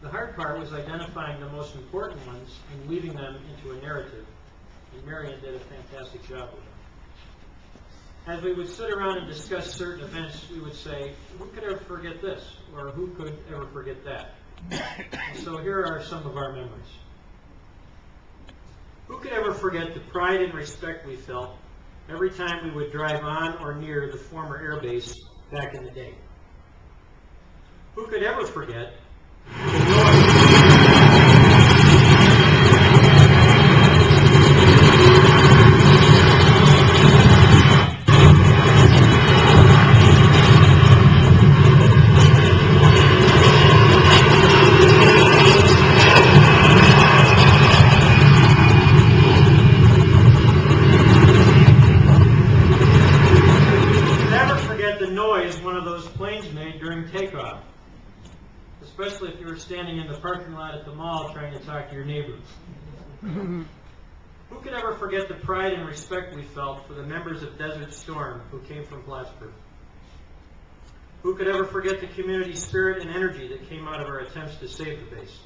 The hard part was identifying the most important ones and weaving them into a narrative, and Marion did a fantastic job with it. As we would sit around and discuss certain events, we would say, who could ever forget this? Or who could ever forget that? And so here are some of our memories. Who could ever forget the pride and respect we felt every time we would drive on or near the former air base back in the day? Who could ever forget the noise? One of those planes made during takeoff, especially if you were standing in the parking lot at the mall trying to talk to your neighbors. Who could ever forget the pride and respect we felt for the members of Desert Storm who came from Plattburgh? Who could ever forget the community spirit and energy that came out of our attempts to save the base?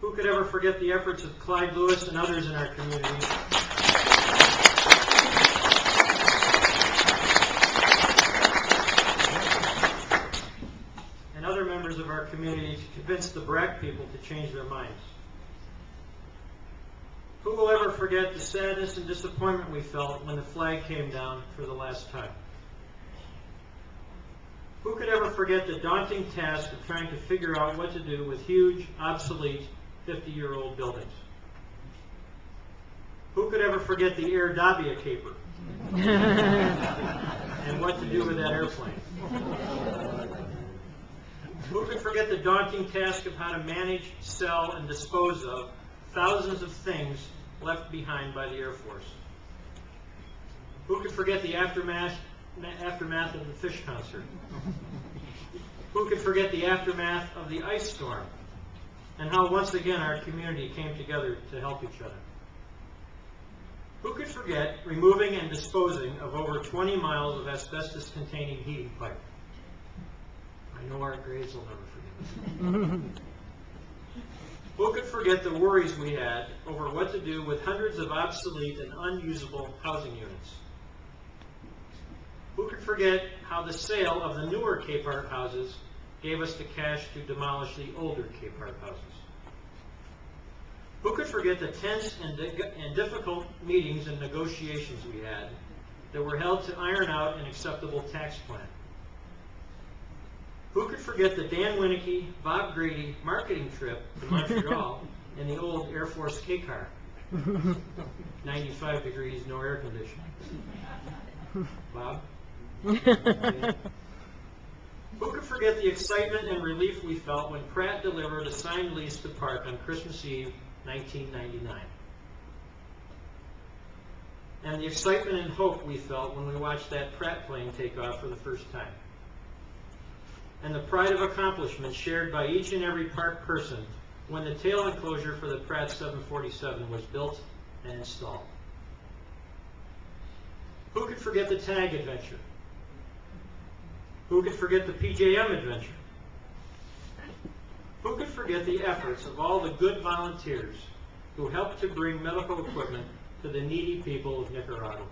Who could ever forget the efforts of Clyde Lewis and others in our community of our community to convince the BRAC people to change their minds? Who will ever forget the sadness and disappointment we felt when the flag came down for the last time? Who could ever forget the daunting task of trying to figure out what to do with huge, obsolete, 50-year-old buildings? Who could ever forget the Air Davia caper and what to do with that airplane? Who could forget the daunting task of how to manage, sell, and dispose of thousands of things left behind by the Air Force? Who could forget the aftermath of the fish concert? Who could forget the aftermath of the ice storm and how once again our community came together to help each other? Who could forget removing and disposing of over 20 miles of asbestos-containing heating pipe? I know our grades will never forget it. Who could forget the worries we had over what to do with hundreds of obsolete and unusable housing units? Who could forget how the sale of the newer K-Park houses gave us the cash to demolish the older K-Park houses? Who could forget the tense and difficult meetings and negotiations we had that were held to iron out an acceptable tax plan? Who could forget the Dan Winnicky, Bob Grady marketing trip to Montreal in the old Air Force K-car? 95 degrees, no air conditioning. Bob? Yeah. Who could forget the excitement and relief we felt when Pratt delivered a signed lease to PARC on Christmas Eve, 1999? And the excitement and hope we felt when we watched that Pratt plane take off for the first time? And the pride of accomplishment shared by each and every PARC person when the tail enclosure for the Pratt 747 was built and installed. Who could forget the TAG adventure? Who could forget the PJM adventure? Who could forget the efforts of all the good volunteers who helped to bring medical equipment to the needy people of Nicaragua?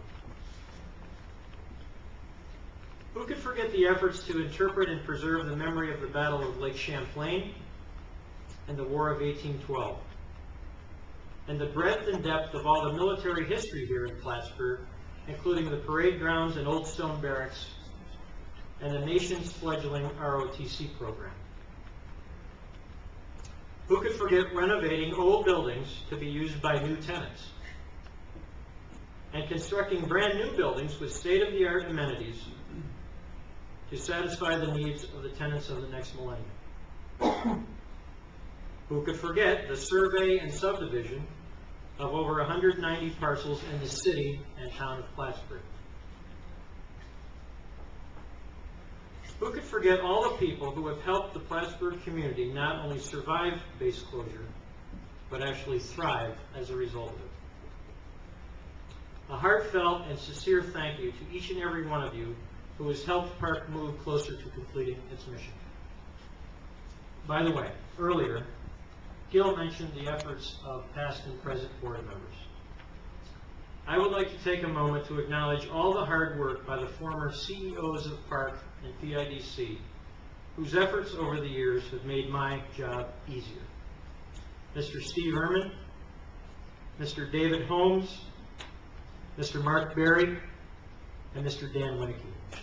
Who could forget the efforts to interpret and preserve the memory of the Battle of Lake Champlain and the War of 1812? And the breadth and depth of all the military history here in Plattburgh, including the parade grounds and Old Stone Barracks, and the nation's fledgling ROTC program. Who could forget renovating old buildings to be used by new tenants, and constructing brand new buildings with state-of-the-art amenities to satisfy the needs of the tenants of the next millennium? Who could forget the survey and subdivision of over 190 parcels in the city and town of Plattburgh? Who could forget all the people who have helped the Plattburgh community not only survive base closure, but actually thrive as a result of it? A heartfelt and sincere thank you to each and every one of you who has helped PARC move closer to completing its mission. By the way, earlier, Gil mentioned the efforts of past and present board members. I would like to take a moment to acknowledge all the hard work by the former CEOs of PARC and PIDC, whose efforts over the years have made my job easier. Mr. Steve Ehrman, Mr. David Holmes, Mr. Mark Berry, and Mr. Dan Winnicky.